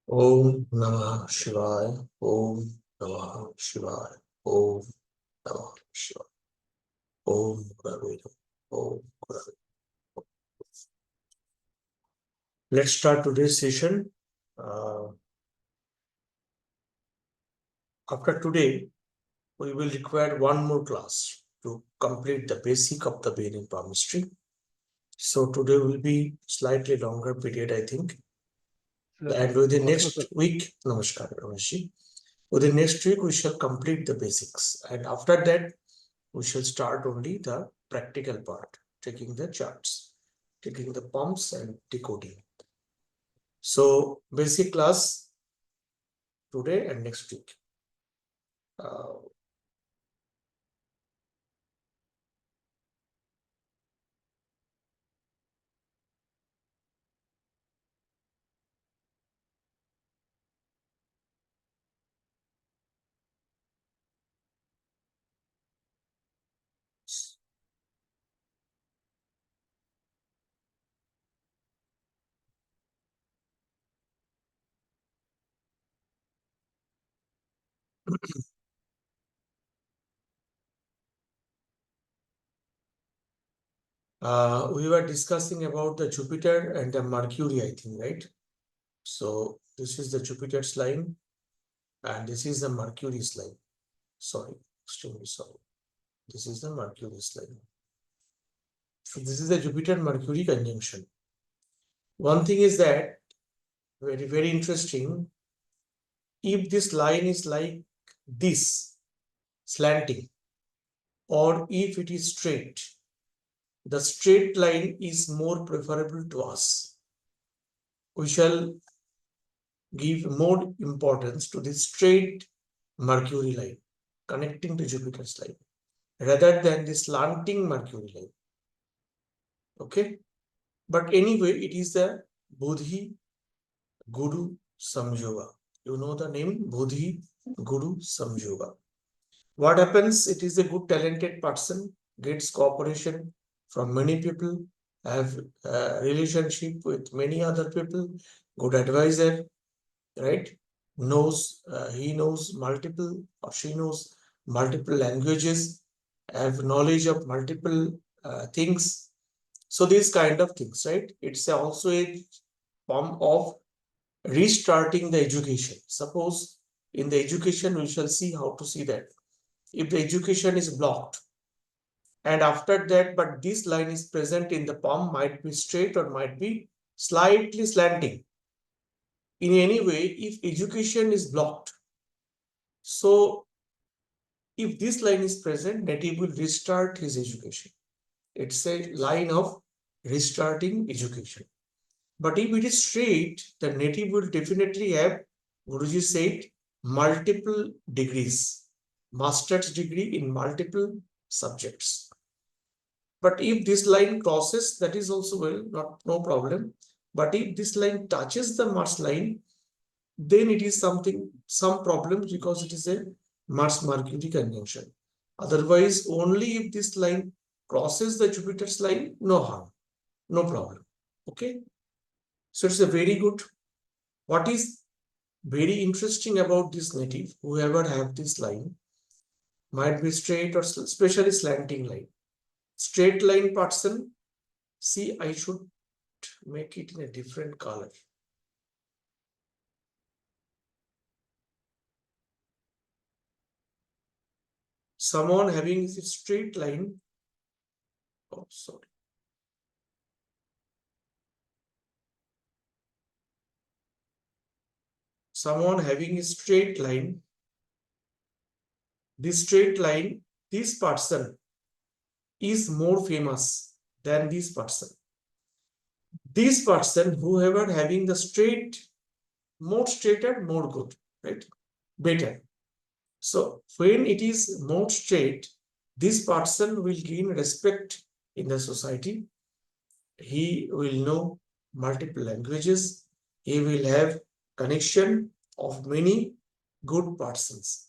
Om Namah Shivaya. Om Namah Shivaya. Om Namah Shivaya. Om Gurave Namaha. Om Gurave. Let's start today's session. After today, we will require one more class to complete the basic of the BNN Palmistry. So today will be slightly longer period, I think. And within next week, Namaskar, Ramesh. Within next week, we shall complete the basics. And after that, we shall start only the practical part, taking the charts, taking the pumps and decoding. So basic class today and next week. We were discussing about the Jupiter and the Mercury, I think, right? So this is the Jupiter's line and this is the Mercury's line. Sorry, extremely sorry. This is the Mercury's line. So this is the Jupiter-Mercury conjunction. One thing is that, very, very interesting, if this line is like this, slanting, or if it is straight, the straight line is more preferable to us. We shall give more importance to the straight Mercury line connecting to Jupiter's line rather than the slanting Mercury line. Okay, but anyway, it is the Buddhi Guru Samyoga. You know the name Buddhi Guru Samyoga. What happens? It is a good talented person, gets cooperation from many people, have a relationship with many other people, good advisor, right? He knows multiple or she knows multiple languages, have knowledge of multiple things. So these kind of things, right? It's also a form of restarting the education. Suppose in the education, we shall see how to see that. If the education is blocked, and after that, but this line is present in the palm, might be straight or might be slightly slanting. In any way, if education is blocked, so if this line is present, native will restart his education. It's a line of restarting education. But if it is straight, the native will definitely have, Guruji said, multiple degrees, master's degree in multiple subjects. But if this line crosses, that is also well, no problem. But if this line touches the Mars line, then it is some problems because it is a Mars-Mercury conjunction. Otherwise, only if this line crosses the Jupiter's line, no harm, no problem. Okay. So it's a very good. What is very interesting about this native, whoever have this line, might be straight or especially slanting line. Straight line person, see, I should make it in a different color. Someone having a straight line, oh, sorry. Someone having a straight line, this straight line, this person is more famous than this person. This person, whoever having the straight, more straighter, more good, right? Better. So when it is more straight, this person will gain respect in the society. He will know multiple languages. He will have connection of many good persons.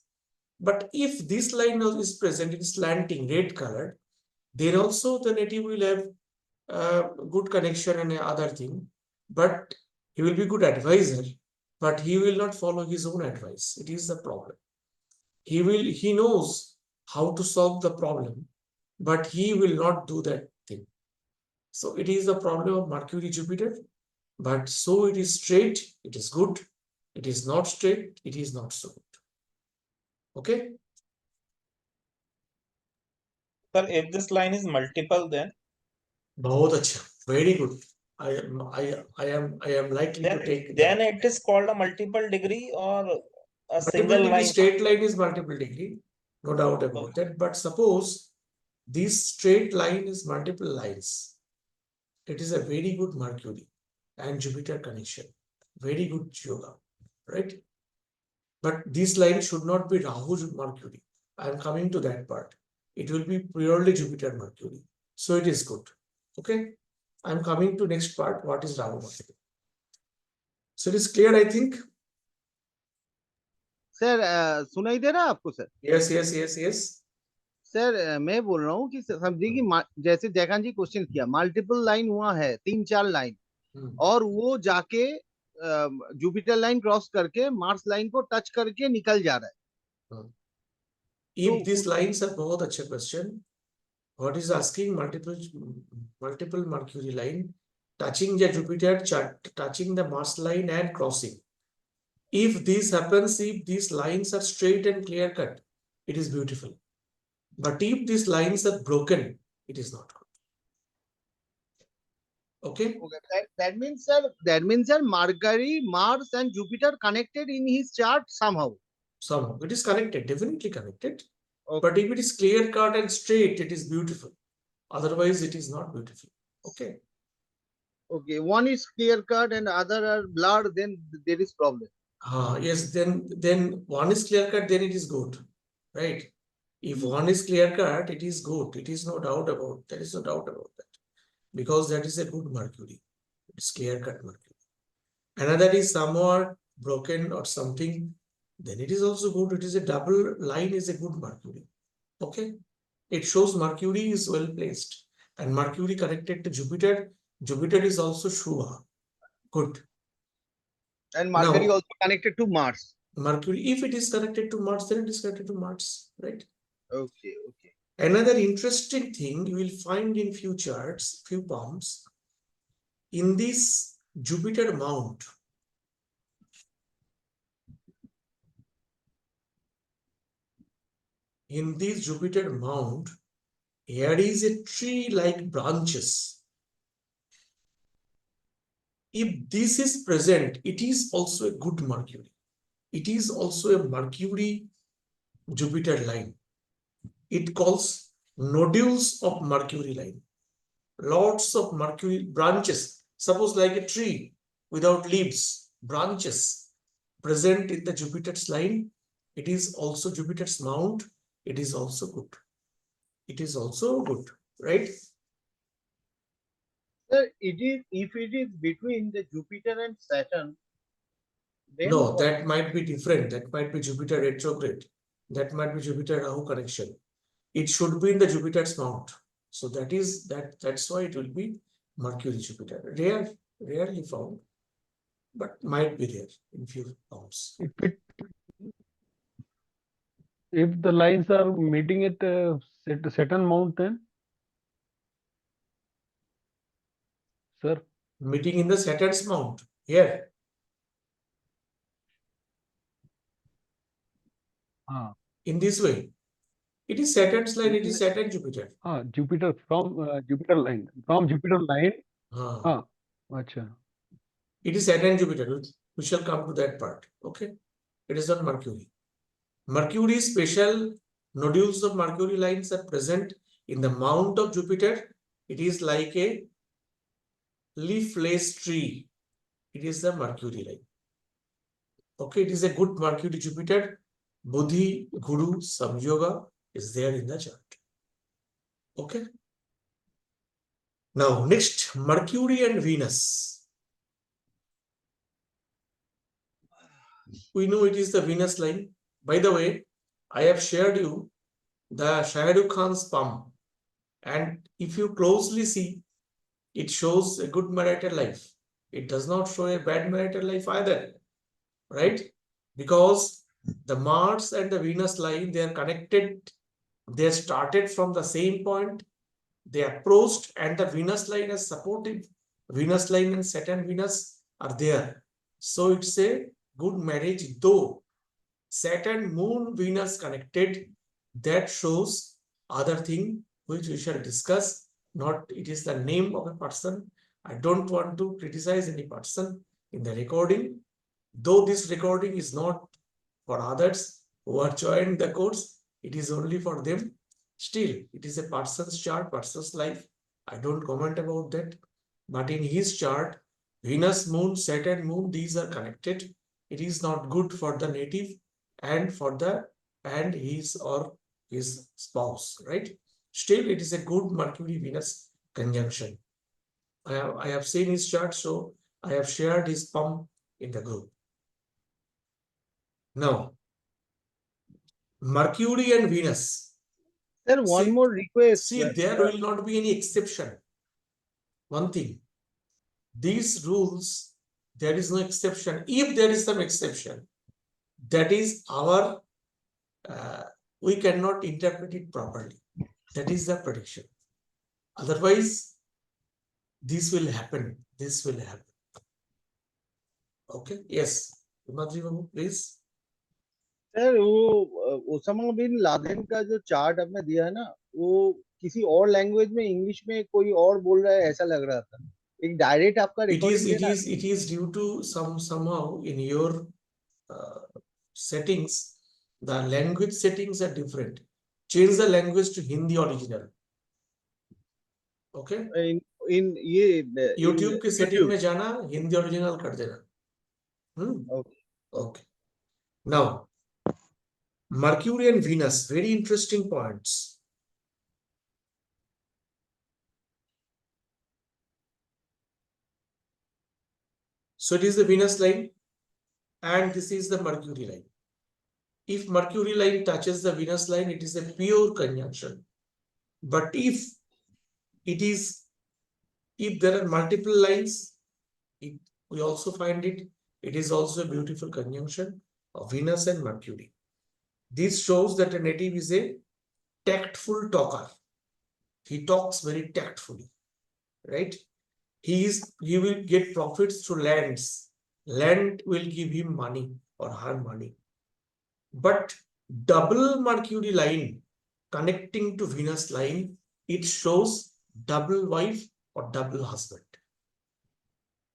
But if this line is present in slanting, red colored, then also the native will have good connection and other thing. But he will be good advisor. but he will not follow his own advice. It is the problem. He knows how to solve the problem, but he will not do that thing. So it is the problem of Mercury Jupiter, but so it is straight, it is good. It is not straight, it is not so good. Okay? Sir, if this line is multiple, then बहुत अच्छा, very good. I am likely to take then that. it is called a multiple degree or a Multiple single degree line. straight line is multiple degree, no doubt about that. But suppose this straight line is multiple lines. It is a very good Mercury and Jupiter connection. Very good yoga, right? But this line should not be Rahu Mercury. I am coming to that part. It will be purely Jupiter Mercury. So it is good. Okay. I am coming to next part. What is Rahu Mercury? So it is clear, I think. Sir सुनाई दे रहा है आपको sir? Yes, yes, yes, yes. Sir मैं बोल रहा हूँ कि समझिए कि जैसे जयकांत जी क्वेश्चन किया, मल्टीपल लाइन हुआ है, 3-4 लाइन, और वो जाके जुपिटर लाइन क्रॉस करके मार्स लाइन को टच करके निकल जा रहा है. If these lines are बहुत अच्छा question. What is asking? Multiple Mercury line touching the Jupiter, touching the Mars line and crossing. If this happens, if these lines are straight and clear cut, it is beautiful. But if these lines are broken, it is not good. Okay? That means sir, Mercury, Mars and Jupiter connected in his chart somehow. Somehow. It is connected, definitely connected. Okay. But if it is clear cut and straight, it is beautiful. Otherwise, it is not beautiful. Okay. Okay. One is clear cut and other are blurred, then there is problem. Yes, then one is clear cut, then it is good. Right? If one is clear cut, it is good. It is no doubt about, there is no doubt about that. Because that is a good Mercury. It's clear cut Mercury. Another is somewhat broken or something, then it is also good. It is a double line, is a good Mercury. Okay? It shows Mercury is well placed. And Mercury connected to Jupiter. Jupiter is also Shubha. Good. And Mercury Now, also connected to Mars. Mercury, if it is connected to Mars, then it is connected to Mars, right? Okay, okay. Another interesting thing you will find in few charts, few palms, in this Jupiter mount, here is a tree-like branches. If this is present, it is also a good Mercury. It is also a Mercury-Jupiter line. It calls nodules of Mercury line. Lots of Mercury branches, suppose like a tree without leaves, branches present in the Jupiter's line. It is also Jupiter's mount. It is also good. It is also good, right? Sir, if it is between the Jupiter and Saturn, then no, that might be different. That might be Jupiter retrograde. That might be Jupiter Rahu connection. It should be in the Jupiter's mount. So that's why it will be Mercury Jupiter. Rarely found, but might be there in few forms. If the lines are meeting at Saturn mount, then sir, Meeting in the Saturn's mount here. In this way, it is Saturn's line. It is Saturn Jupiter. Jupiter from Jupiter line. From Jupiter line. Achha. It is Saturn Jupiter. We shall come to that part. Okay. It is not Mercury. Mercury special nodules of Mercury lines are present in the mount of Jupiter. It is like a leafless tree. It is the Mercury line. Okay, it is a good Mercury Jupiter. Buddhi, Guru, Samyoga is there in the chart. Okay. Now, next, Mercury and Venus. We know it is the Venus line. By the way, I have shared you the Shah Rukh Khan's palm. And if you closely see, it shows a good marital life. It does not show a bad marital life either. right? Because the Mars and the Venus line, they are connected. They started from the same point. They approached, and the Venus line is supportive. Venus line and Saturn Venus are there. So it's a good marriage, though Saturn Moon Venus connected. That shows other thing which we shall discuss. Not it is the name of a person. I don't want to criticize any person in the recording. Though this recording is not for others who are joined the course, it is only for them. Still, it is a person's chart, person's life. I don't comment about that. But in his chart, Venus, Moon, Saturn, Moon, these are connected. It is not good for the native and for the his or his spouse, right? Still, it is a good Mercury-Venus conjunction. I have seen his chart, so I have shared his palm in the group. Now, Mercury and Venus. Sir, one more request. See, there will not be any exception. One thing, these rules, there is no exception. If there is some exception, that is our, we cannot interpret it properly. That is the prediction. Otherwise, this will happen. This will happen. Okay. Yes. Himadri Babu, please. Sir वो Osama bin Laden का जो chart आपने दिया है ना, वो किसी और लैंग्वेज में, इंग्लिश में कोई और बोल रहा है ऐसा लग रहा था. एक डायरेक्ट आपका recording it is due to somehow in your settings, the language settings are different. Change the language to Hindi original. Okay. इन ये YouTube के सेटिंग में जाना, हिंदी ओरिजिनल कर देना. Okay. Now, Mercury and Venus, very interesting points. So it is the Venus line and this is the Mercury line. If Mercury line touches the Venus line, it is a pure conjunction. But if there are multiple lines, we also find it is also a beautiful conjunction of Venus and Mercury. This shows that a native is a tactful talker. He talks very tactfully, right? He will get profits through lands. Land will give him money or her money. But double Mercury line connecting to Venus line, it shows double wife or double husband.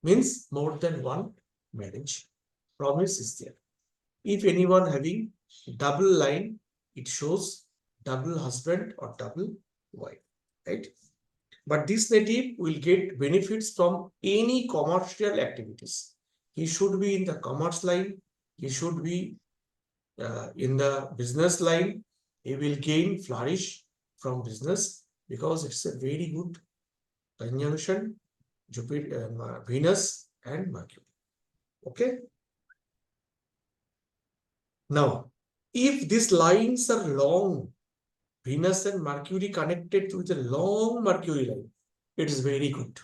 Means more than one marriage. Promise is there. If anyone having double line, it shows double husband or double wife, right? But this native will get benefits from any commercial activities. He should be in the commerce line. He should be in the business line. He will gain flourish from business because it's a very good conjunction, Jupiter, Venus and Mercury. Okay. Now, if these lines are long, Venus and Mercury connected with a long Mercury line, it is very good.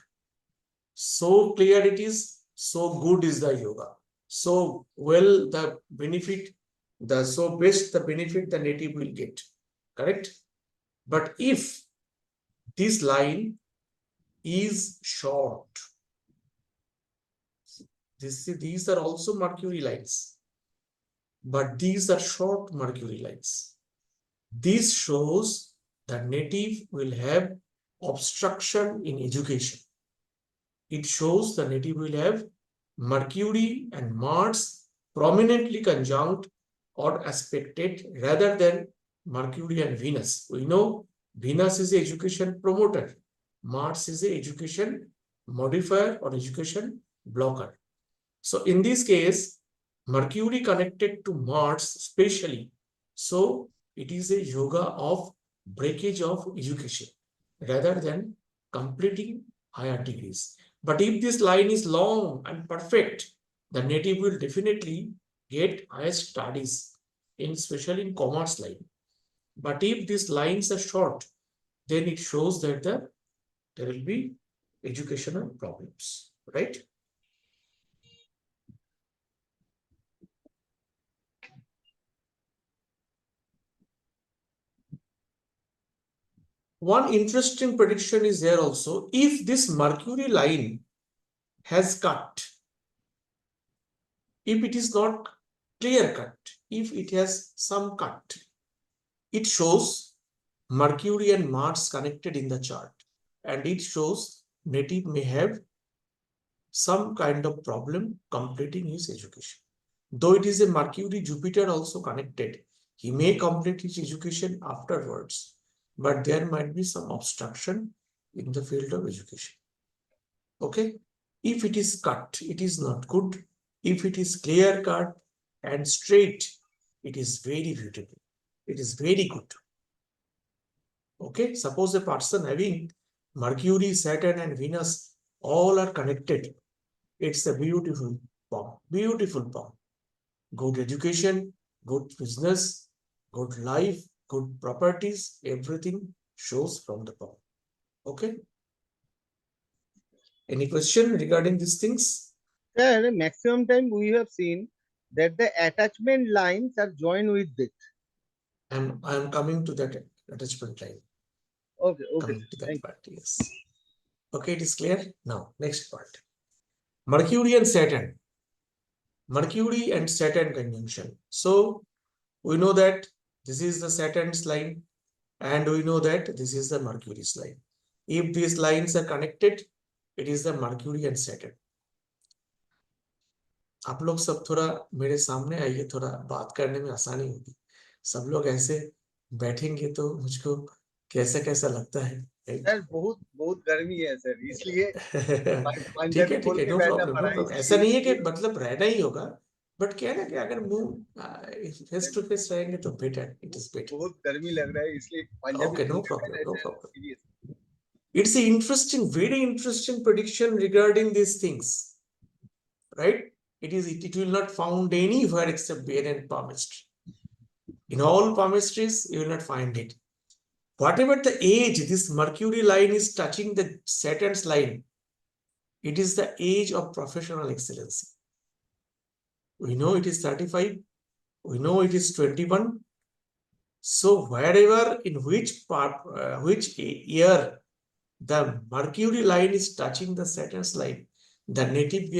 So clear it is, so good is the yoga. So well the benefit, so best the benefit the native will get. Correct? But if this line is short, these are also Mercury lines, but these are short Mercury lines. This shows that native will have obstruction in education. It shows the native will have Mercury and Mars prominently conjunct or aspected rather than Mercury and Venus. We know Venus is an education promoter. Mars is an education modifier or education blocker. So in this case, Mercury connected to Mars specially. So it is a yoga of breakage of education rather than completing higher degrees. But if this line is long and perfect, the native will definitely get higher studies, especially in commerce line. But if these lines are short, then it shows that there will be educational problems, right? one interesting prediction is there also. If this Mercury line has cut, if it is not clear cut, if it has some cut, it shows Mercury and Mars connected in the chart, and it shows native may have some kind of problem completing his education. Though it is a Mercury Jupiter also connected, he may complete his education afterwards, but there might be some obstruction in the field of education. Okay, if it is cut, it is not good. If it is clear cut and straight, it is very beautiful. It is very good. Okay, suppose a person having Mercury, Saturn, and Venus all are connected. It's a beautiful palm, beautiful palm. Good education, good business, good life, good properties, everything shows from the palm. Okay. Any question regarding these things? Sir, maximum time we have seen that the attachment lines are joined with it. I'm coming to that attachment line. Okay, Coming to that part, yes. Okay, it is clear. Now, next part. Mercury and Saturn. Mercury and Saturn conjunction. So, we know that this is the Saturn's line, and we know that this is the Mercury's line. If these lines are connected, it is the Mercury and Saturn. आप लोग सब थोड़ा मेरे सामने आइए, थोड़ा बात करने में आसानी होगी. सब लोग ऐसे बैठेंगे तो मुझको कैसा कैसा लगता है. सर बहुत बहुत गर्मी है सर, इसलिए ठीक है, नो प्रॉब्लम, नो प्रॉब्लम. ऐसा नहीं है कि मतलब रहना ही होगा, बट क्या है ना कि अगर मुंह फेस टू फेस रहेंगे तो बेटर, इट इज बेटर. बहुत गर्मी लग रहा है इसलिए okay, no problem, no problem. It's an interesting, very interesting prediction regarding these things, right? It will not found anywhere except BNN Palmistry. In all palmistries, you will not find it. Whatever the age, this Mercury line is touching the Saturn's line, it is the age of professional excellency. We know it is 35. We know it is 21. So wherever, in which part, which year the Mercury line is touching the Saturn's line, the native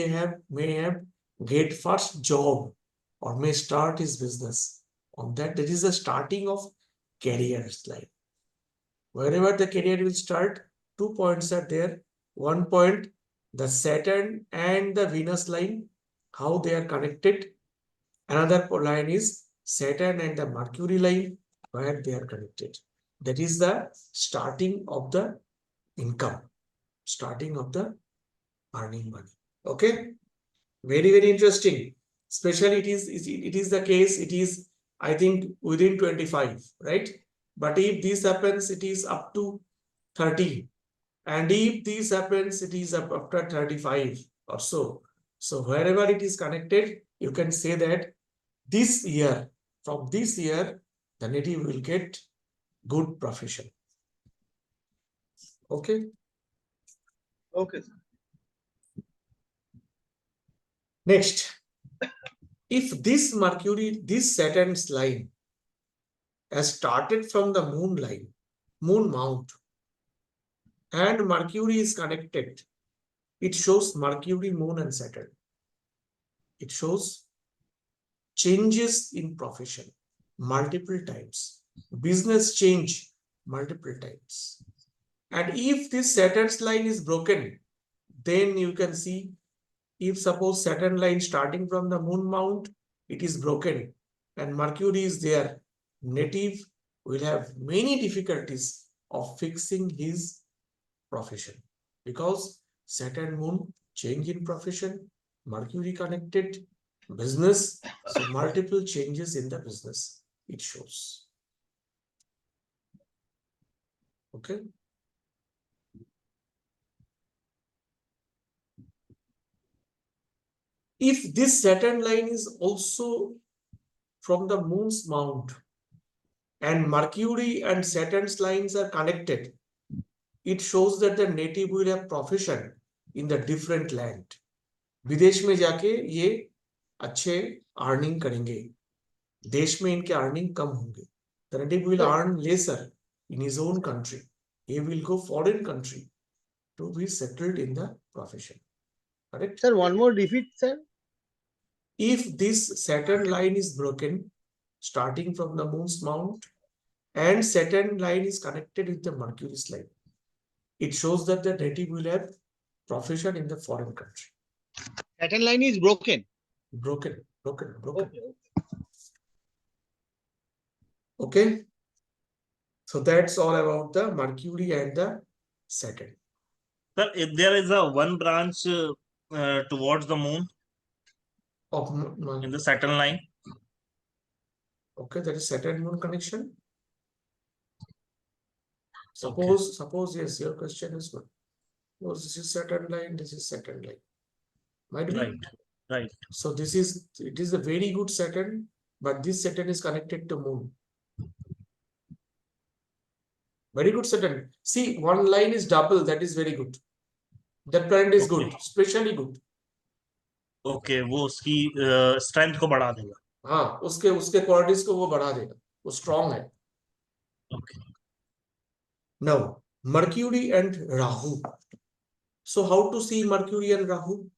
may have get first job or may start his business. On that is the starting of career's line. Wherever the career will start, 2 points are there. 1 point, the Saturn and the Venus line, how they are connected. Another line is Saturn and the Mercury line, where they are connected. That is the starting of the income, starting of the earning money. Okay, very, very interesting. Especially it is the case, it is, I think, within 25, right? But if this happens, it is up to 30. And if this happens, it is up after 35 or so. So wherever it is connected, you can say that this year, from this year, the native will get good profession. Okay. Okay, sir. Next, if this Mercury, this Saturn's line has started from the moon line, moon mount, and Mercury is connected, it shows Mercury, moon, and Saturn. It shows changes in profession multiple times, business change multiple times. And if this Saturn's line is broken, then you can see, if suppose Saturn line starting from the moon mount, it is broken and Mercury is there, native will have many difficulties of fixing his profession, because Saturn moon change in profession, Mercury connected, business, so multiple changes in the business it shows. Okay. If this Saturn line is also from the moon's mount and Mercury and Saturn's lines are connected, it shows that the native will have profession in the different land. विदेश में जाके ये अच्छे earning करेंगे, देश में इनके earning कम होंगे. The native will earn lesser in his own country. he will go foreign country to be settled in the profession. Correct? Sir, one more repeat, sir. If this Saturn line is broken, starting from the moon's mount, and Saturn line is connected with the Mercury's line, it shows that the native will have profession in the foreign country. Saturn line is broken. Broken. Okay. Okay. So that's all about the Mercury and the Saturn. Sir, if there is a one branch towards the moon in the Saturn line. Okay, that is Saturn moon connection. Suppose yes, your question is good. Suppose this is Saturn line, this is Saturn line. Might be. Right. So it is a very good Saturn, but this Saturn is connected to moon. Very good Saturn. See, one line is double, that is very good. That planet is good, especially good. Okay, वो उसकी strength को बढ़ा देगा. हाँ, उसके qualities को वो बढ़ा देगा. वो strong है. Okay. Now, Mercury and Rahu. So how to see Mercury and Rahu?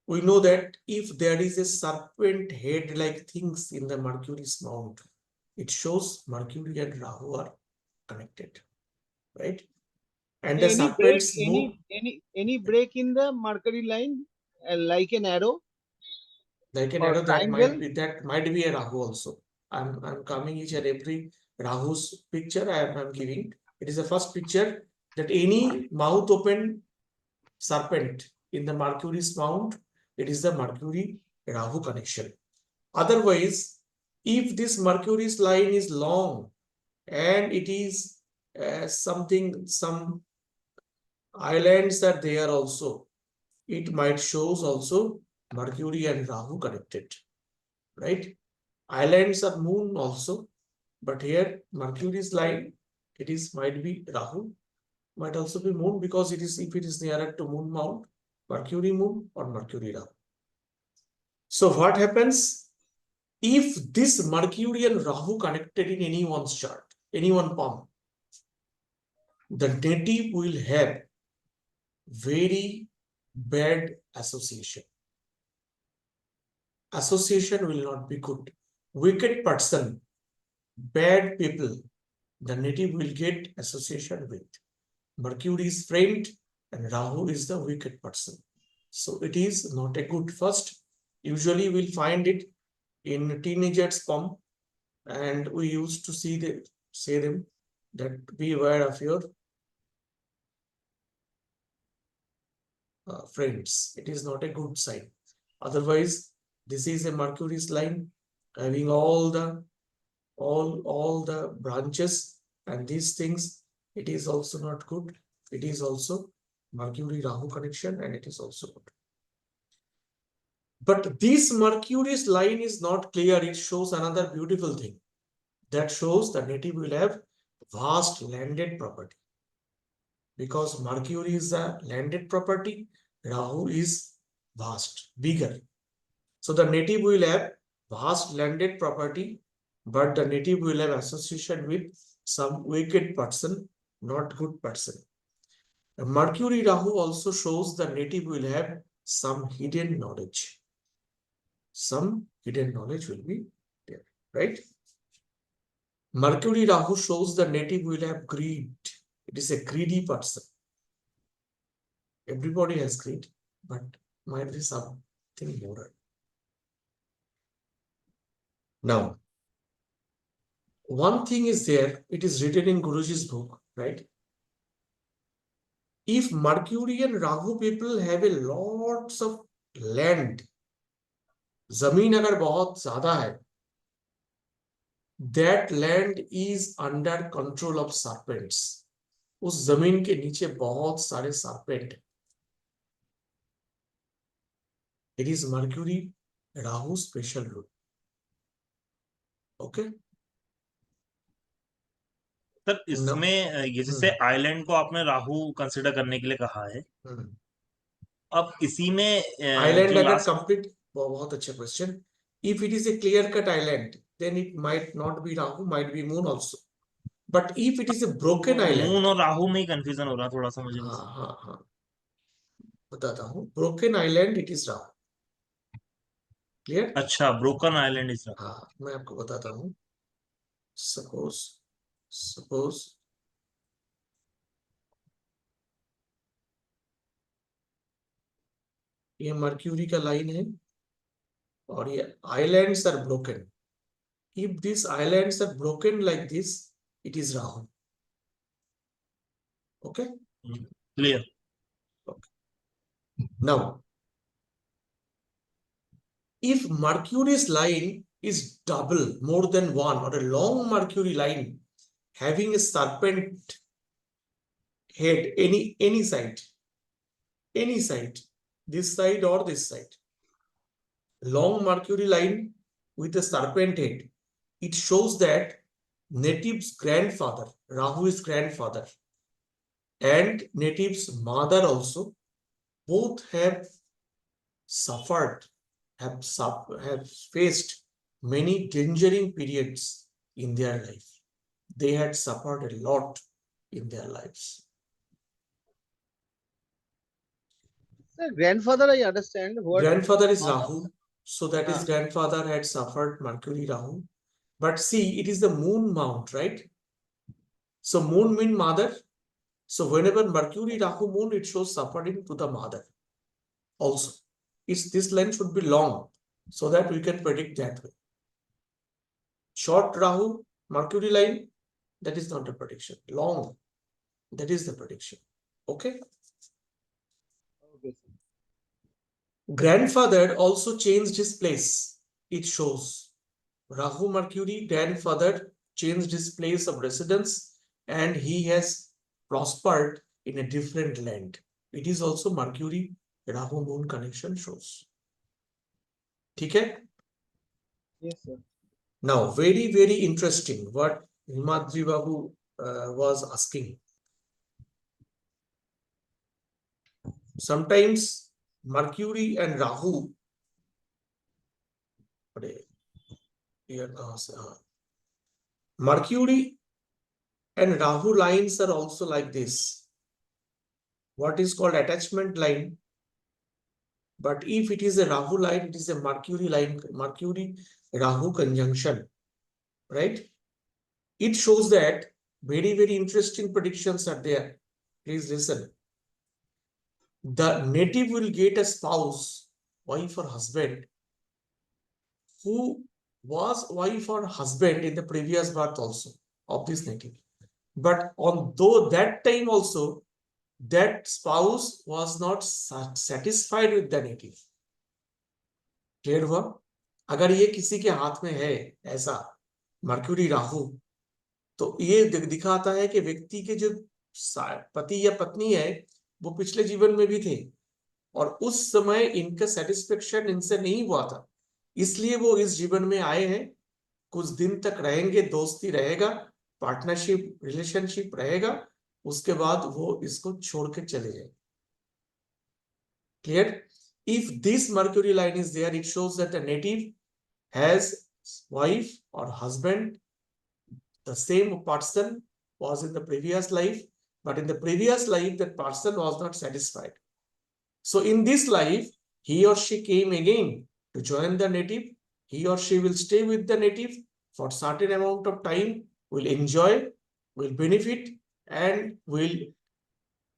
We know that if there is a serpent head-like things in the Mercury's mount, it shows Mercury and Rahu are connected, right? And the serpents move. Any break in the Mercury line, like an arrow? Like an arrow, that might be a Rahu also. I'm coming each and every Rahu's picture I'm giving. It is the first picture that any mouth open serpent in the Mercury's mount, it is the Mercury Rahu connection. Otherwise, if this Mercury's line is long and it is some islands are there also, it might shows also Mercury and Rahu connected, right? Islands are moon also, but here Mercury's line, might be Rahu, might also be moon, because if it is nearer to moon mount, Mercury moon or Mercury Rahu. So what happens if this Mercury and Rahu connected in anyone's chart, anyone palm? The native will have very bad association. Association will not be good. Wicked person, bad people, the native will get association with. Mercury is friend and Rahu is the wicked person. So it is not a good first. Usually we'll find it in teenagers' palm, and we used to say them that be aware of your friends. It is not a good sign. Otherwise, this is a Mercury's line having all the branches and these things. It is also not good. It is also Mercury Rahu connection, and it is also good. But this Mercury's line is not clear. It shows another beautiful thing. That shows the native will have vast landed property. Because Mercury is a landed property, Rahu is vast, bigger. So the native will have vast landed property, but the native will have association with some wicked person, not good person. Mercury Rahu also shows the native will have some hidden knowledge. Some hidden knowledge will be there, right? Mercury Rahu shows the native will have greed. It is a greedy person. Everybody has greed, but might be something more. Now, one thing is there, it is written in Guruji's book, right? If Mercury and Rahu people have a lots of land, जमीन अगर बहुत ज्यादा है, that land is under control of serpents. उस जमीन के नीचे बहुत सारे serpent. It is Mercury Rahu special rule. Okay. Sir इसमें ये जैसे आइलैंड को आपने राहु कंसिडर करने के लिए कहा है, अब इसी में आइलैंड अगर कंप्लीट, बहुत अच्छा question. If it is a clear cut island, then it might not be Rahu, might be moon also. But if it is a broken island, moon और राहु में ही कंफ्यूजन हो रहा थोड़ा सा मुझे बस। हाँ बताता हूँ, broken island it is Rahu, clear? अच्छा, ब्रोकन आइलैंड इज राहु। हाँ मैं आपको बताता हूँ, सपोज ये मर्क्यूरी का लाइन है और ये islands are broken. If these islands are broken like this, it is Rahu. Okay? Clear. Okay. Now, if Mercury's line is double, more than one, or a long Mercury line having a serpent head, any side, this side or this side, long Mercury line with a serpent head, it shows that native's grandfather, Rahu is grandfather, and native's mother also, both have suffered, have faced many dangering periods in their life. They had suffered a lot in their lives. Sir, grandfather, I understand. What Grandfather is Rahu, so that is grandfather had suffered Mercury Rahu. But see, it is the moon mount, right? So moon means mother. So whenever Mercury Rahu moon, it shows suffering to the mother also. This line should be long so that we can predict that way. Short Rahu, Mercury line, that is not a prediction. Long, that is the prediction. Okay? Okay, Grandfather also changed his place. It shows Rahu Mercury, grandfather changed his place of residence and he has prospered in a different land. It is also Mercury Rahu moon connection shows. Okay? yes, sir. Now, very, very interesting what Himadri Babu was asking. Sometimes Mercury and Rahu, Mercury and Rahu lines are also like this. What is called attachment line. But if it is a Rahu line, it is a Mercury line, Mercury Rahu conjunction, right? It shows that very, very interesting predictions are there. Please listen. The native will get a spouse, wife or husband, who was wife or husband in the previous birth also of this native. But although that time also, that spouse was not satisfied with the native. Clear हुआ? अगर ये किसी के हाथ में है ऐसा mercury Rahu, तो ये दिखाता है कि व्यक्ति के जो पति या पत्नी है वो पिछले जीवन में भी थे और उस समय इनका सेटिस्फेक्शन इनसे नहीं हुआ था, इसलिए वो इस जीवन में आए हैं, कुछ दिन तक रहेंगे, दोस्ती रहेगा, पार्टनरशिप रिलेशनशिप रहेगा, उसके बाद वो इसको छोड़ के चले जाए. Clear? If this Mercury line is there, it shows that the native has wife or husband, the same person was in the previous life, but in the previous life that person was not satisfied. So in this life, he or she came again to join the native. He or she will stay with the native for certain amount of time, will enjoy, will benefit, and will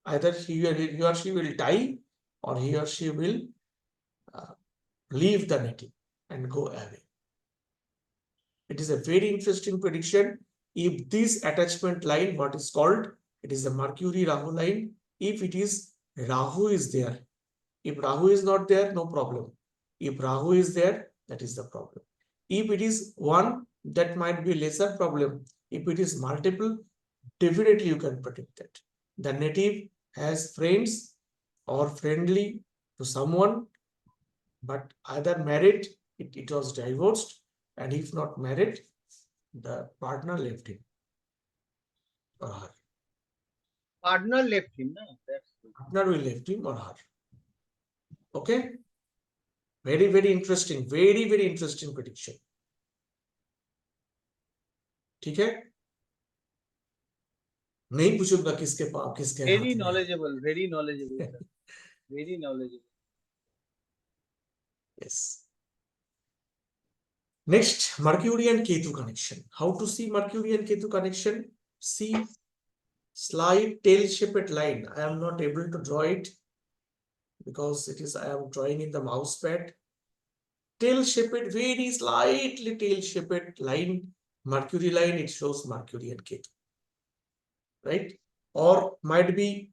either he or she will die or he or she will leave the native and go away. It is a very interesting prediction. If this attachment line, what is called, it is the Mercury Rahu line. If it is Rahu is there, if Rahu is not there, no problem. If Rahu is there, that is the problem. If it is one, that might be lesser problem. If it is multiple, definitely you can predict that. The native has friends or friendly to someone, but either married, it was divorced, and if not married, the partner left him or her. Partner left him, no? Partner will left him or her. Okay? Very, very interesting. Very, very interesting prediction. ठीक है? नहीं पूछूंगा किसके हाथ Very में है। knowledgeable, very knowledgeable, sir. Very knowledgeable. Yes. Next, Mercury and Ketu connection. How to see Mercury and Ketu connection? See slight tail-shaped line. I am not able to draw it because I am drawing in the mouse pad. Tail-shaped, very slightly tail-shaped line, Mercury line, it shows Mercury and Ketu. Right? Or might be,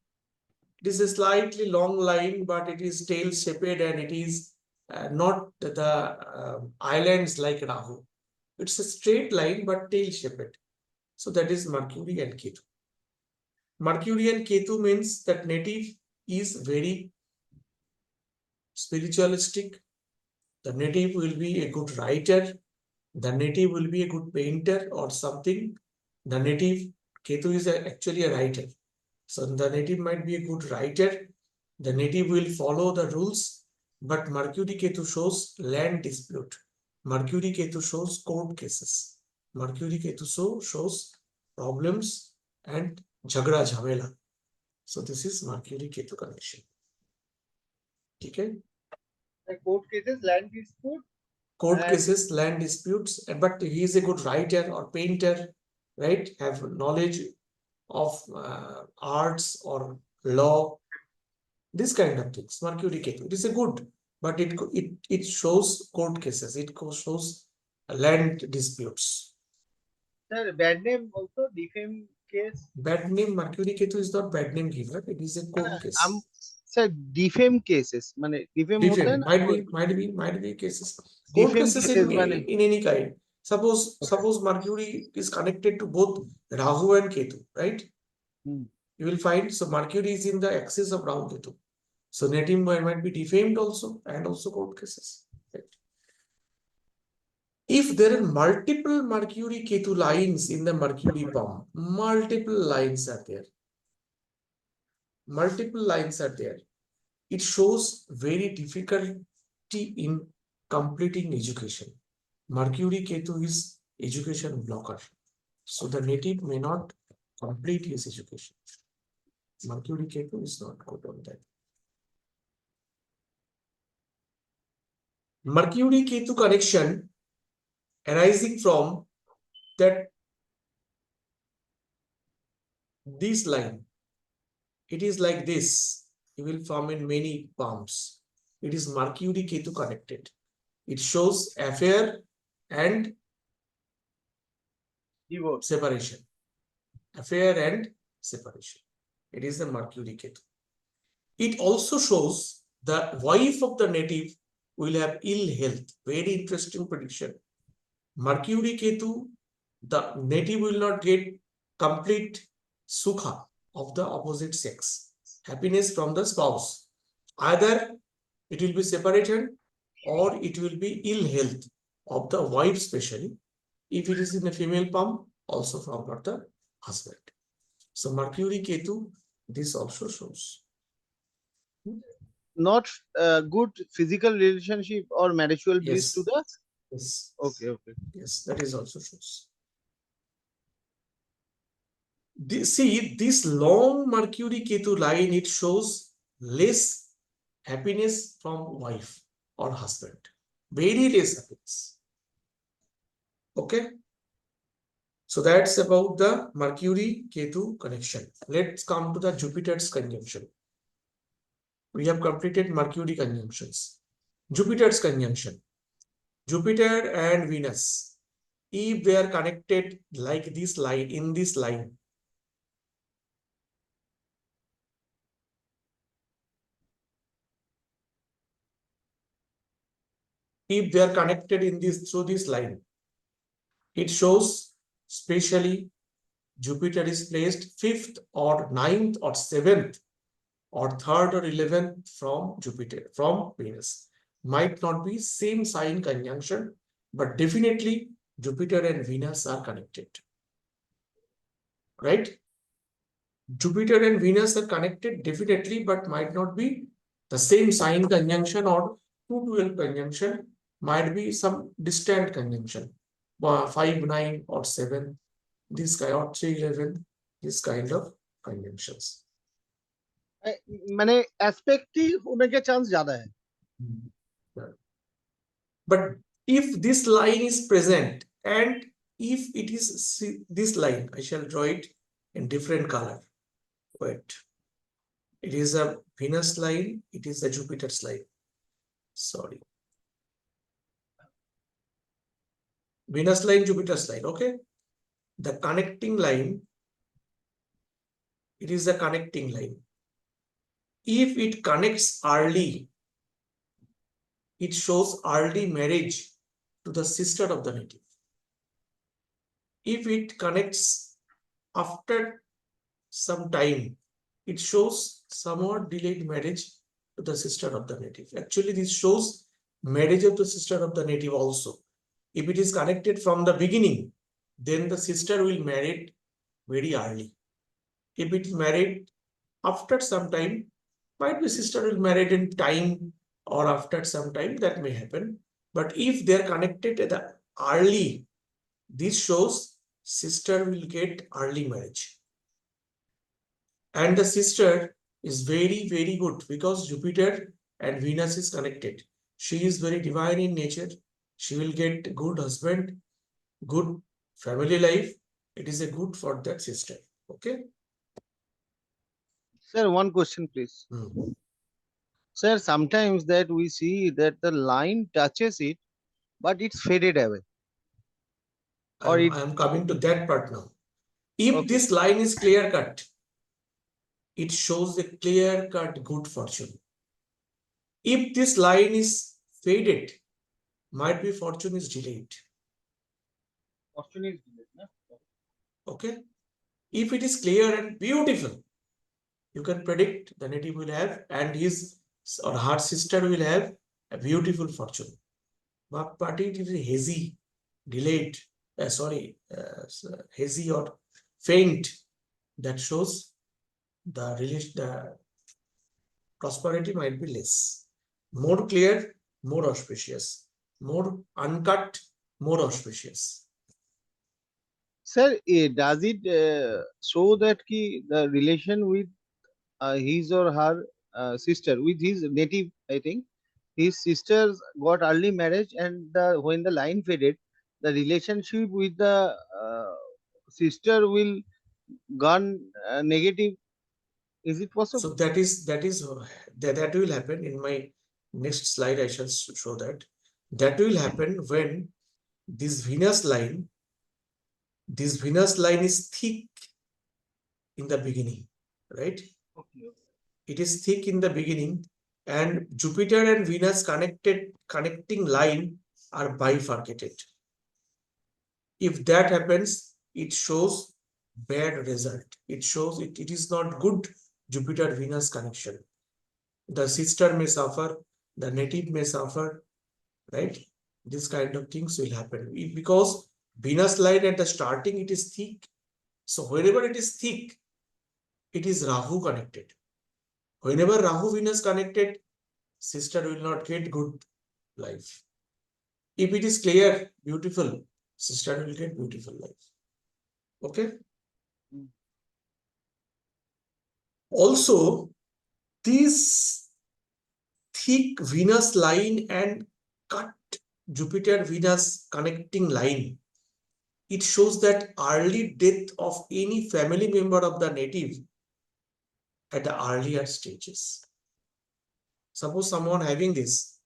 it is a slightly long line, but it is tail-shaped and it is not the islands like Rahu. It's a straight line, but tail-shaped. So that is Mercury and Ketu. Mercury and Ketu means that native is very spiritualistic. The native will be a good writer. The native will be a good painter or something. The native, Ketu is actually a writer. So the native might be a good writer. The native will follow the rules. But Mercury Ketu shows land dispute. Mercury Ketu shows court cases. Mercury Ketu shows problems and jhagda jhamela. So this is Mercury Ketu connection. Okay? The court cases, land dispute. Court cases, land disputes, but he is a good writer or painter, right? Have knowledge of arts or law, this kind of things. Mercury Ketu. It is a good, but it shows court cases. It shows land disputes. Sir, bad name also, defame case. Bad name, Mercury Ketu is not bad name giver. It is a court case. Sir, defame cases. माने defame होता है ना? Might be cases. Court cases in any kind. Suppose Mercury is connected to both Rahu and Ketu, right? You will find, so Mercury is in the axis of Rahu Ketu. So native might be defamed also, and also court cases. Right? If there are multiple Mercury Ketu lines in the Mercury palm, multiple lines are there. It shows very difficulty in completing education. Mercury Ketu is education blocker. So the native may not complete his education. Mercury Ketu is not good on that. Mercury Ketu connection arising from that this line. It is like this. You will form in many palms. It is Mercury Ketu connected. It shows affair and divorce. Separation. Affair and separation. It is the Mercury Ketu. It also shows the wife of the native will have ill health. Very interesting prediction. Mercury Ketu, the native will not get complete sukha of the opposite sex. Happiness from the spouse. Either it will be separation or it will be ill health of the wife, especially if it is in a female palm, also from the husband. So Mercury Ketu, this also shows. Not good physical relationship or marital bliss to the. Yes. Okay. Yes, that is also shows. See, this long Mercury Ketu line, it shows less happiness from wife or husband. Very less happiness. Okay. So that's about the Mercury Ketu connection. Let's come to the Jupiter's conjunction. We have completed Mercury conjunctions. Jupiter's conjunction. Jupiter and Venus, if they are connected like this line, in this line, if they are connected in this through this line, it shows specially Jupiter is placed 5th or 9th or 7th or 3rd or 11th from Jupiter, from Venus. Might not be same sign conjunction, but definitely Jupiter and Venus are connected. Right? Jupiter and Venus are connected definitely, but might not be the same sign conjunction or 212 conjunction. Might be some distant conjunction, 5, 9 or 7, this guy, or 3, 11. this kind of conjunctions. मैंने एस्पेक्टिव होने के chance ज्यादा है. But if this line is present and if it is this line, I shall draw it in different color. Wait, it is a Venus line, it is a Jupiter's line. Sorry. Venus line, Jupiter's line, okay? The connecting line, it is a connecting line. If it connects early, it shows early marriage to the sister of the native. If it connects after some time, it shows somewhat delayed marriage to the sister of the native. Actually, this shows marriage of the sister of the native also. If it is connected from the beginning, then the sister will marry very early. If it is married after some time, might be sister will marry in time or after some time, that may happen. But if they are connected at the early, this shows sister will get early marriage. And the sister is very, very good because Jupiter and Venus is connected. She is very divine in nature. She will get good husband, good family life. It is a good for that sister. Okay. Sir, one question, please. Sir, sometimes that we see that the line touches it, but it's faded away. I am coming to that part now. If this line is clear cut, it shows a clear cut good fortune. If this line is faded, might be fortune is delayed. Fortune is delayed, no? Okay. If it is clear and beautiful, you can predict the native will have, and his or her sister will have a beautiful fortune. But it is hazy, delayed, hazy or faint, that shows the prosperity might be less. More clear, more auspicious. More uncut, more auspicious. Sir, does it show that the relation with his or her sister, with his native, I think, his sisters got early marriage, and when the line faded, the relationship with the sister will gone negative. Is it possible? So that will happen in my next slide. I shall show that. That will happen when this Venus line is thick in the beginning, right? Okay. It is thick in the beginning, and Jupiter and Venus connecting line are bifurcated. If that happens, it shows bad result. It shows it is not good Jupiter-Venus connection. The sister may suffer, the native may suffer, right? This kind of things will happen. Because Venus line at the starting, it is thick. So wherever it is thick, it is Rahu connected. Whenever Rahu Venus connected, sister will not get good life. If it is clear, beautiful, sister will get beautiful life. Okay. Also, this thick Venus line and cut Jupiter-Venus connecting line, it shows that early death of any family member of the native at the earlier stages. Suppose someone having this,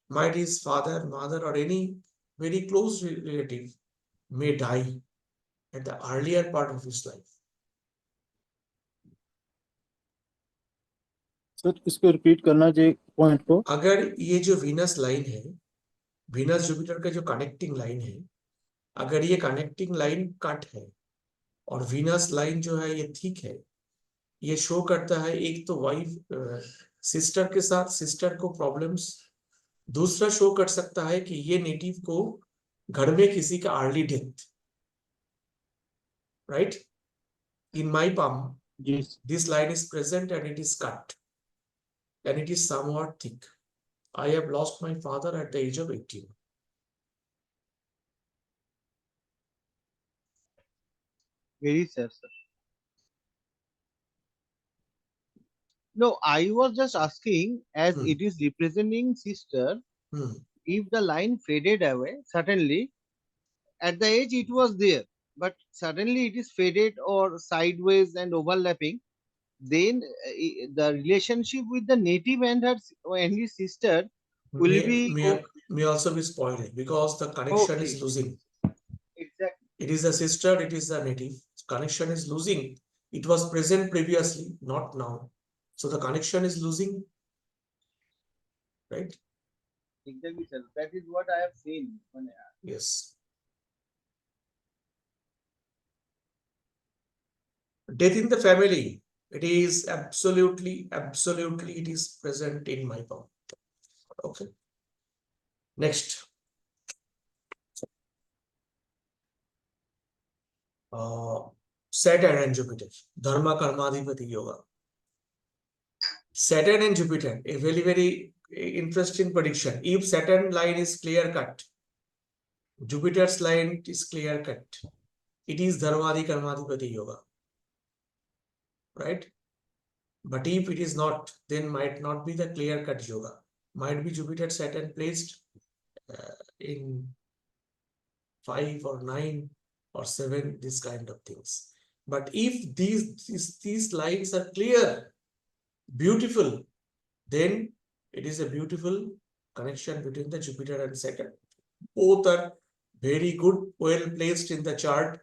might his father, mother, or any very close relative may die at the earlier part of his life. Sir इसको repeat करना चाहिए point को. अगर ये जो Venus line है, Venus Jupiter का जो कनेक्टिंग लाइन है, अगर ये कनेक्टिंग लाइन कट है और वीनस लाइन जो है ये ठीक है, ये शो करता है एक तो वाइफ सिस्टर के साथ सिस्टर को प्रॉब्लम्स, दूसरा शो कर सकता है कि ये नेटिव को घर में किसी का early death, right? In my palm, this line is present and it is cut and it is somewhat thick. I have lost my father at the age of 18. Very sad, sir. No, I was just asking, as Hmm. it is representing sister, Hmm. if the line faded away, suddenly, at the edge it was there, but suddenly it is faded or sideways and overlapping, then the relationship with the native and her and his sister will be May also be spoiled because the connection is okay. losing. Exactly. It is a sister, it is a native. Connection is losing. It was present previously, not now. So the connection is losing, right? Exactly, sir. That is what I have seen. Yes. Death in the family. It is absolutely, it is present in my palm. Okay. Next. Saturn and Jupiter. Dharma Karmadhipati Yoga. Saturn and Jupiter. A very, very interesting prediction. If Saturn line is clear cut, Jupiter's line is clear cut. It is Dharmadi Karmadhipati Yoga. Right? But if it is not, then might not be the clear cut yoga. Might be Jupiter Saturn placed in 5 or 9 or 7, this kind of things. But if these lines are clear, beautiful, then it is a beautiful connection between the Jupiter and Saturn. Both are very good, well placed in the chart.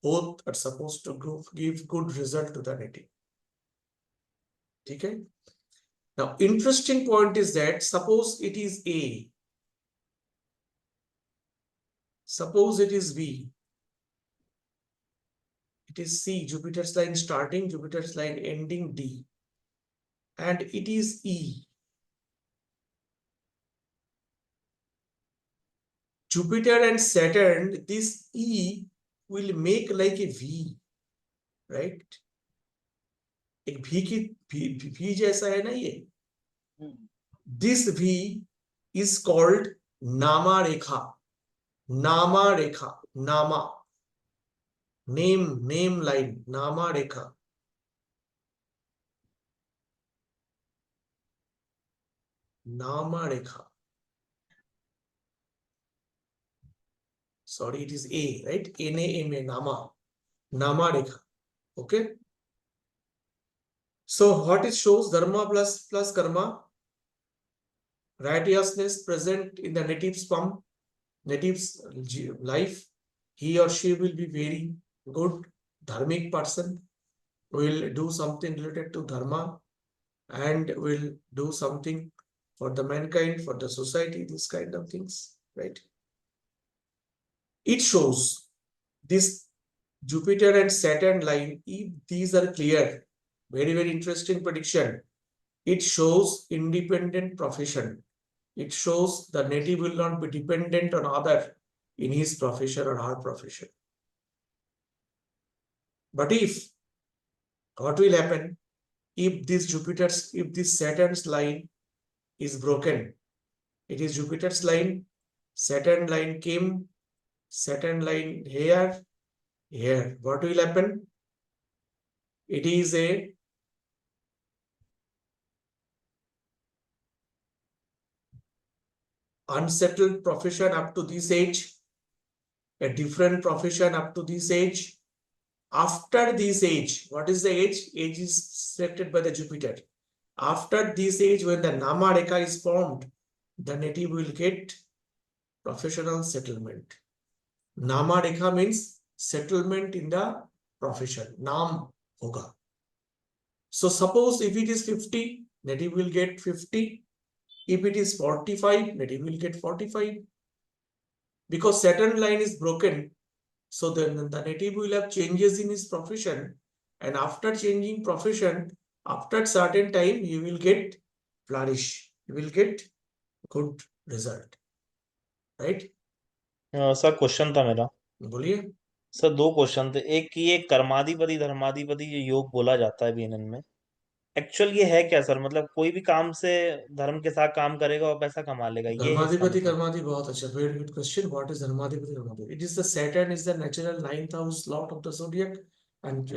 Both are supposed to give good result to the native. Okay. Now, interesting point is that suppose it is A, suppose it is B, it is C, Jupiter's line starting, Jupiter's line ending D, and it is E. Jupiter and Saturn, this E will make like a V, right? एक V की V जैसा है ना ये. This V is called Nama Rekha. Nama Rekha. Nama. Name line. Nama Rekha. Nama Rekha. Sorry, it is A, right? N-A-M-A, Nama. Nama Rekha. Okay. So what it shows, Dharma plus Karma. Righteousness present in the native's palm, native's life. He or she will be very good, dharmic person, will do something related to Dharma and will do something for the mankind, for the society, these kind of things, right? It shows this Jupiter and Saturn line, if these are clear, very, very interesting prediction. It shows independent profession. It shows the native will not be dependent on other in his profession or her profession. But if, what will happen if this Saturn's line is broken? It is Jupiter's line, Saturn line came, Saturn line here. What will happen? It is a unsettled profession up to this age, a different profession up to this age. After this age, what is the age? Age is selected by the Jupiter. After this age, when the Nama Rekha is formed, the native will get professional settlement. Nama Rekha means settlement in the profession. Nam hoga. So suppose if it is 50, native will get 50. If it is 45, native will get 45. Because Saturn line is broken, so then the native will have changes in his profession. And after changing profession, after certain time, he will get flourish. He will get good result. Right? Sir question था मेरा. बोलिए. Sir दो question थे. एक कि ये कर्माधिपति धर्माधिपति ये योग बोला जाता है बीएनएन में, एक्चुअल ये है क्या सर? मतलब कोई भी काम से धर्म के साथ काम करेगा और पैसा कमा लेगा, ये है इसका धर्माधिपति मतलब? कर्माधि बहुत अच्छा. Very good question. What is धर्माधिपति कर्माधि? It is the Saturn is the natural 9th house lord of the zodiac, and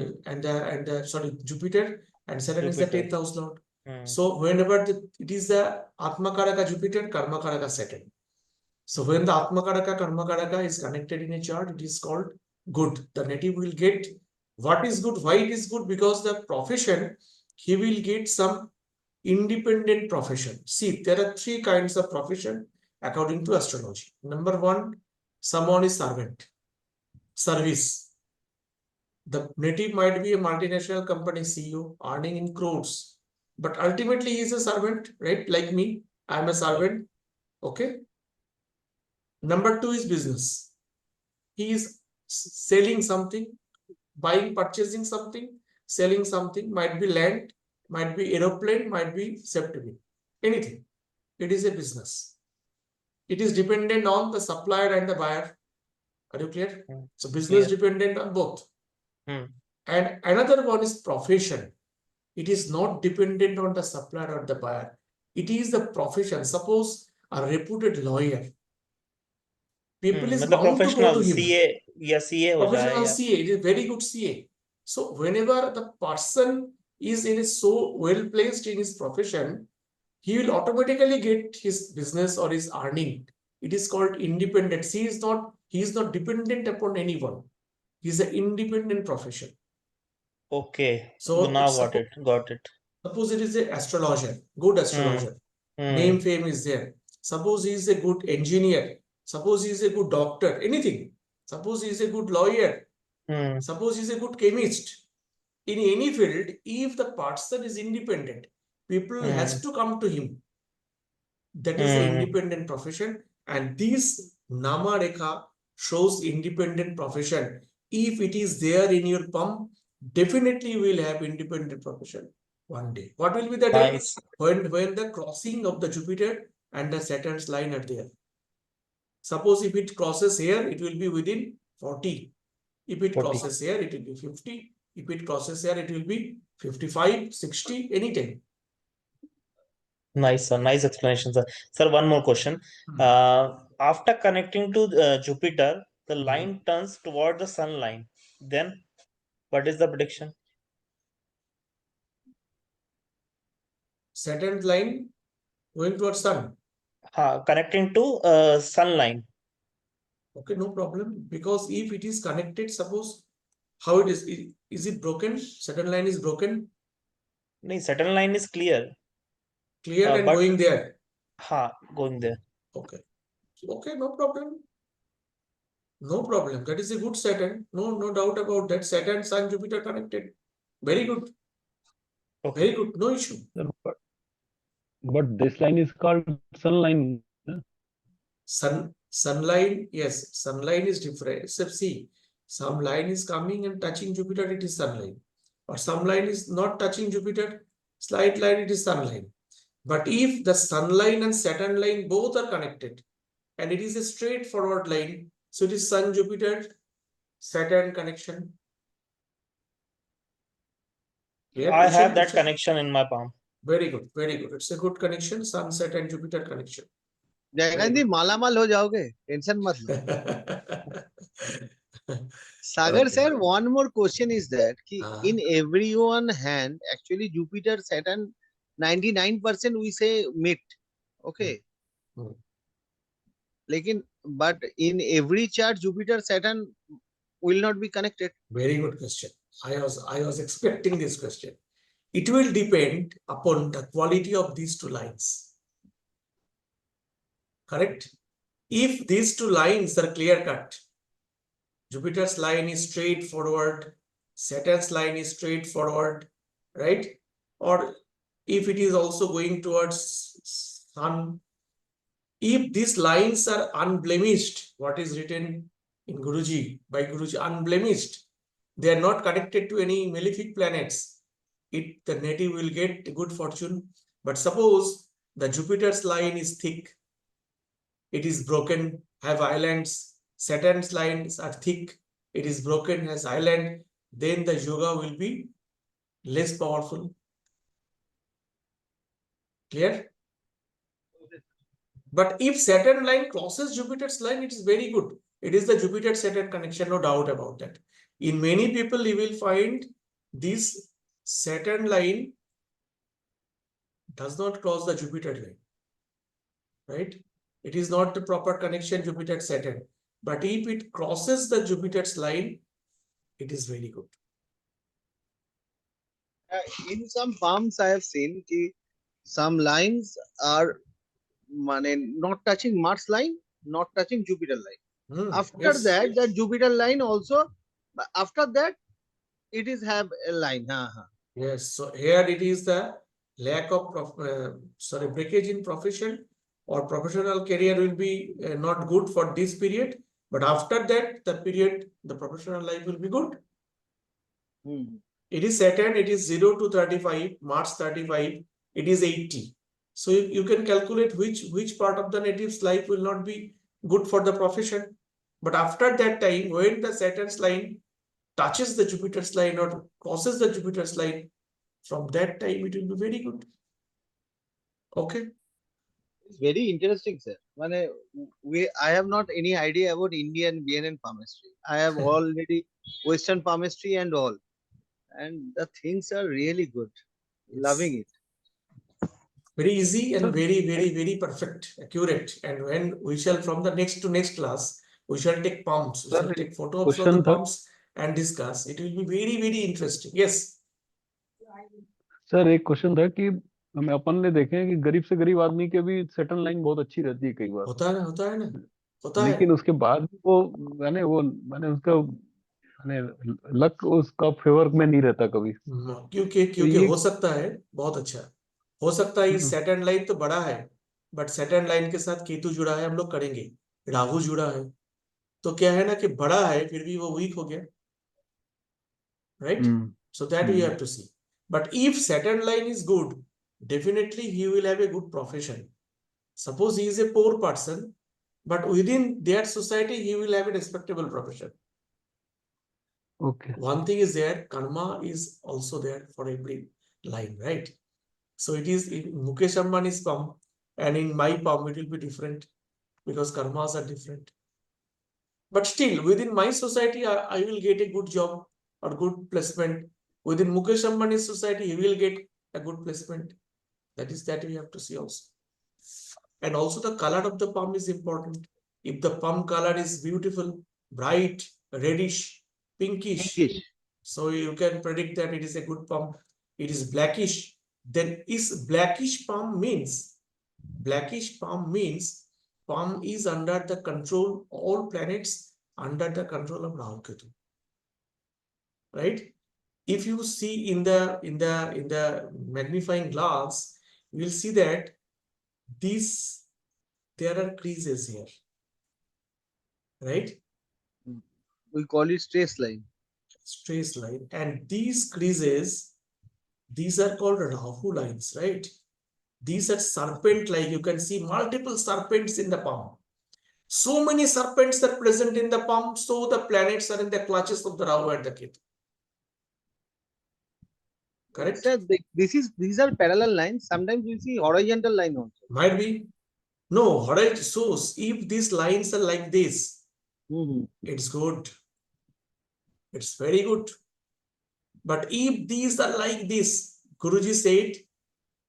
sorry, Jupiter, and Saturn is the 10th house lord. So whenever it is the Atma Karaka Jupiter, Karma Karaka Saturn. So when the Atma Karaka, Karma Karaka is connected in a chart, it is called good. The native will get what is good. Why it is good? Because the profession, he will get some independent profession. See, there are three kinds of profession according to astrology. Number one, someone is servant, service. The native might be a multinational company CEO earning in crores, but ultimately he is a servant, right? Like me, I am a servant. Okay. Number two is business. He is selling something, buying, purchasing something, selling something, might be land, might be aeroplane, might be safety, anything. It is a business. It is dependent on the supplier and the buyer. Are you clear? So business dependent on both. And another one is profession. It is not dependent on the supplier or the buyer. It is the profession. Suppose a reputed lawyer. People is bound to go to him. CA या CA हो जाए Professional या CA, it is very good CA. So whenever the person is in so well placed in his profession, he will automatically get his business or his earning. It is called independent. He is not dependent upon anyone. He is an independent profession. Okay. So now got it. Suppose it is an astrologer, good astrologer. Name, fame is there. Suppose he is a good engineer. Suppose he is a good doctor. Anything. Suppose he is a good lawyer. Suppose he is a good chemist. In any field, if the person is independent, people has to come to him. That is an independent profession. And this Nama Rekha shows independent profession. If it is there in your palm, definitely you will have independent profession one day. What will be the day? Nice. When the crossing of the Jupiter and the Saturn's line are there. Suppose if it crosses here, it will be within 40. If it 40. crosses here, it will be 50. If it crosses here, it will be 55, 60, anytime. Nice, sir. Nice explanation, sir. Sir, one more question. After connecting to Jupiter, the line turns toward the sun line. Then, what is the prediction? Saturn's line going towards sun. Connecting to sun line. Okay, no problem. Because if it is connected, suppose how it is it broken? Saturn line is broken. No, Saturn line is clear. Clear and but, going there. Going there. Okay. Okay, no problem. No problem. That is a good Saturn. No doubt about that. Saturn, Sun, Jupiter connected. Very good. Okay. Very good. No issue. But this line is called sun line. Sun line, yes. Sun line is different. Except see, some line is coming and touching Jupiter, it is sun line. Or some line is not touching Jupiter, slight line, it is sun line. But if the sun line and Saturn line both are connected, and it is a straightforward line, so it is Sun, Jupiter, Saturn connection. Clear? I have that connection in my palm. Very good, very good. It's a good connection, Sun, Saturn, Jupiter connection. Jaikant जी मालामाल हो जाओगे, tension मत लो. Sagar sir, one more question is that in everyone hand actually Jupiter, Saturn 99% we say meet. Okay. Lekin, but in every chart Jupiter, Saturn will not be connected. Very good question. I was expecting this question. It will depend upon the quality of these two lines. Correct? If these two lines are clear cut, Jupiter's line is straightforward, Saturn's line is straightforward, right? Or if it is also going towards Sun, if these lines are unblemished, what is written in Guruji, by Guruji, unblemished, they are not connected to any malefic planets, the native will get good fortune. But suppose the Jupiter's line is thick, it is broken, have islands, Saturn's lines are thick, it is broken, has island, then the yoga will be less powerful. Clear? But if Saturn line crosses Jupiter's line, it is very good. It is the Jupiter-Saturn connection, no doubt about that. In many people, you will find this Saturn line does not cross the Jupiter line, right? It is not the proper connection Jupiter-Saturn. But if it crosses the Jupiter's line, it is very good. In some palms, I have seen some lines are not touching Mars line, not touching Jupiter line. After Yes. that, that Jupiter line also, after that, it is have a line. Yes. So here it is the lack of breakage in profession or professional career will be not good for this period. But after that, the professional life will be good. It is Saturn, it is 0 to 35, Mars 35, it is 80. So you can calculate which part of the native's life will not be good for the profession. But after that time, when the Saturn's line touches the Jupiter's line or crosses the Jupiter's line, from that time it will be very good. Okay. It's very interesting, sir. I have not any idea about Indian BNN Palmistry. I have already Western Palmistry and all. And the things are really good. Loving it. Very easy and very perfect, accurate. And when we shall, from the next to next class, we shall take palms. We shall take photos of the palms and discuss. It will be very interesting. Yes. Sir एक question था कि हमें अपन ने देखे हैं कि गरीब से गरीब आदमी के भी सेटल लाइन बहुत अच्छी रहती है कई बार। होता है ना होता लेकिन है। उसके बाद वो मैंने उसका लक उसका फेवर में नहीं रहता कभी। क्योंकि हो सकता है बहुत अच्छा हो सकता है। सैटर्न लाइन तो बड़ा है, बट सैटर्न लाइन के साथ केतु जुड़ा है, हम लोग करेंगे। राहु जुड़ा है, तो क्या है ना कि बड़ा है फिर भी वो वीक हो गया, right? So that we have to see. But if Saturn line is good, definitely he will have a good profession. Suppose he is a poor person, but within their society he will have a respectable profession. Okay. One thing is there, karma is also there for every line, right? So it is in Mukesh Ambani's palm, and in my palm it will be different because karmas are different. But still, within my society, I will get a good job or good placement. Within Mukesh Ambani's society, he will get a good placement. That we have to see also. And also the color of the palm is important. If the palm color is beautiful, bright, reddish, pinkish, so you can predict that it is a good palm. It is blackish, then is blackish palm means palm is under the control, all planets under the control of Rahu Ketu, right? If you see in the magnifying glass, you will see that there are creases here, right? We call it stress line. And these creases, these are called Rahu lines, right? These are serpent like. You can see multiple serpents in the palm. So many serpents are present in the palm, so the planets are in the clutches of the Rahu and the Ketu. Correct? Sir, these are parallel lines. Sometimes we see horizontal line also. Might be. No, horizontal. So if these lines are like this, it's good. It's very good. But if these are like this, Guruji said,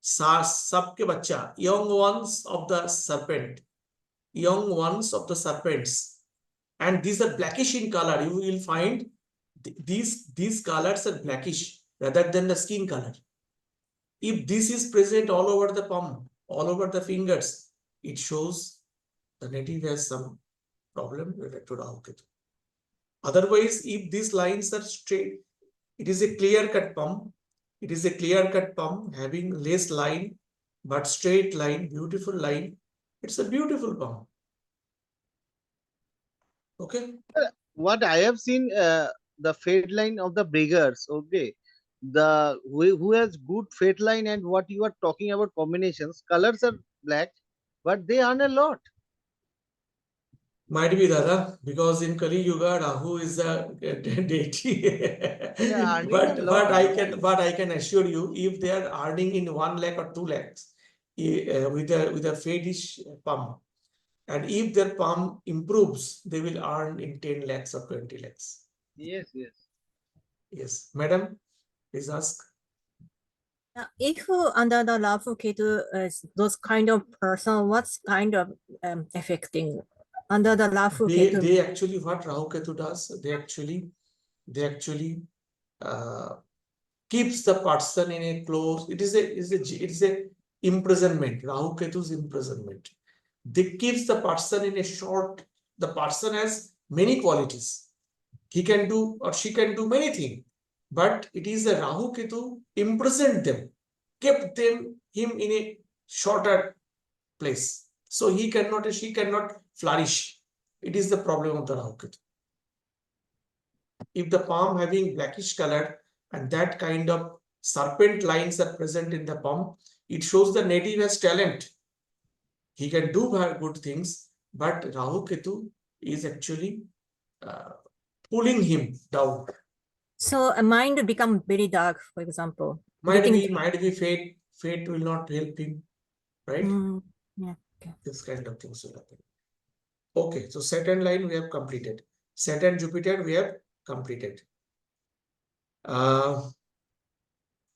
sabke bacha, young ones of the serpents, and these are blackish in color. You will find these colors are blackish rather than the skin color. If this is present all over the palm, all over the fingers, it shows the native has some problem related to Rahu Ketu. Otherwise, if these lines are straight, it is a clear-cut palm. It is a clear-cut palm having less line, but straight line, beautiful line. It's a beautiful palm. Okay. What I have seen, the fate line of the beggars. Okay, who has good fate line, and what you are talking about combinations. Colors are black, but they earn a lot. Might be, Dada, because in Kali Yuga, Rahu is a deity. But I can assure you, if they are earning in 1 lakh or 2 lakhs with a fetish palm, and if their palm improves, they will earn in 10 lakhs or 20 lakhs. Yes. Yes, madam, please ask. If under the Rahu Ketu, those kind of person, what's kind of affecting under the Rahu Ketu? They actually, what Rahu Ketu does, they actually keeps the person in a close. It is a imprisonment. Rahu Ketu's imprisonment. They keeps the person in a short. The person has many qualities. He can do or she can do many things, but it is the Rahu Ketu imprisoned them, kept him in a shorter place. So he cannot or she cannot flourish. It is the problem of the Rahu Ketu. If the palm having blackish color and that kind of serpent lines are present in the palm, it shows the native has talent. He can do good things, but Rahu Ketu is actually pulling him down. So a mind become very dark, for example. Might be fate will not help him, right? Yeah. Okay. This kind of things will happen. Okay, so Saturn line we have completed. Saturn Jupiter we have completed.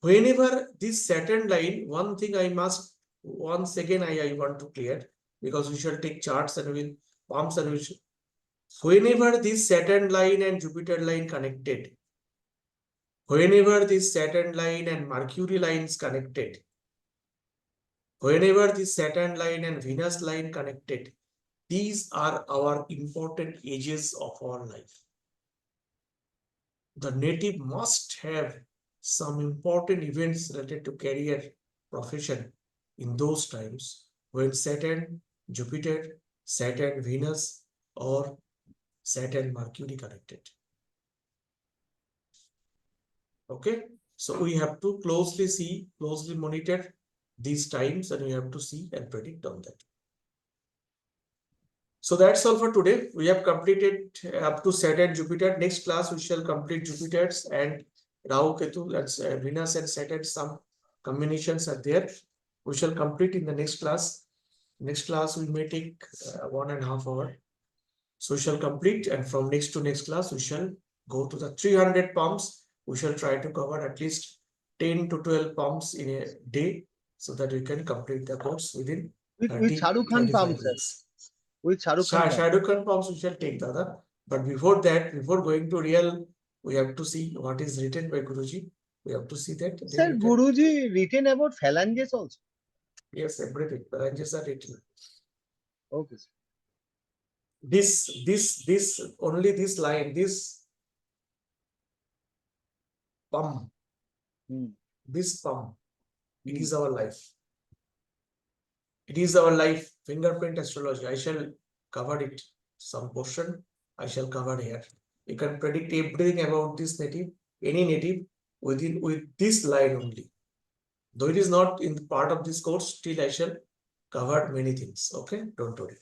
Whenever this Saturn line, one thing I must once again I want to clear, because we shall take charts and we'll palms and we shall. Whenever this Saturn line and Jupiter line connected, whenever this Saturn line and Mercury lines connected, whenever this Saturn line and Venus line connected, these are our important ages of our life. The native must have some important events related to career, profession in those times when Saturn, Jupiter, Saturn, Venus, or Saturn, Mercury connected. Okay, so we have to closely monitor these times, and we have to see and predict on that. So that's all for today. We have completed up to Saturn, Jupiter. Next class we shall complete Jupiter's and Rahu, Ketu, and Venus and Saturn. Some combinations are there. We shall complete in the next class. Next class we may take 1.5 hours. So we shall complete, and from next to next class we shall go to the 300 palms. We shall try to cover at least 10 to 12 palms in a day, so that we can complete the course within 30, Shah Rukh Khan 35 palms, weeks. With Shah Rukh Khan. Shah Rukh Khan palms we shall take, Dada. But before that, before going to real, we have to see what is written by Guruji. We have to see that. Sir, Guruji written about phalanges also. Yes, everything. Phalanges are written. Okay. This only this line, this palm, this palm, it is our life. It is our life. Fingerprint astrology. I shall cover it. Some portion I shall cover here. You can predict everything about this native, any native, with this line only. Though it is not in part of this course, still I shall cover many things. Okay, don't worry.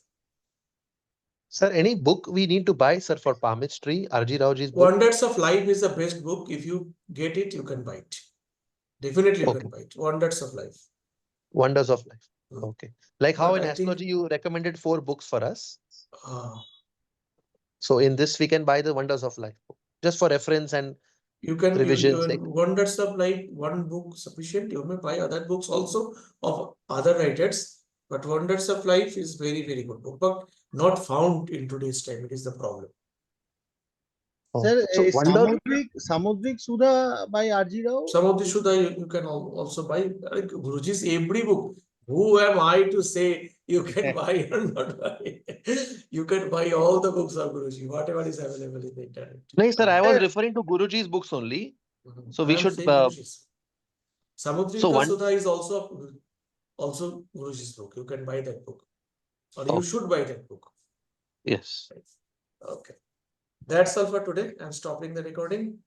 Sir, any book we need to buy, sir, for palmistry? R.G. Raoji's book? Wonders of Life is the best book. If you get it, you can buy it. Definitely you can buy it. Wonders of Life. Wonders of Life. Okay. Like how But in I astrology think, you recommended 4 books for us. So in this we can buy the Wonders of Life book just for reference and you can revision sake. Wonders of Life, one book sufficient. You may buy other books also of other writers. But Wonders of Life is very, very good book, but not found in today's time. It is the problem. Sir, So Samudrik Sudha by R.G. Rao? Some of the Sudha you can also buy. Guruji's every book. Who am I to say you can buy or not buy? You can buy all the books of Guruji, whatever is available in the internet. No, sir, I was referring to Guruji's books only. So we should. Samudrika Sudha is also Guruji's book. You can buy that book, or you should buy that book. Yes. Okay. That's all for today. I'm stopping the recording.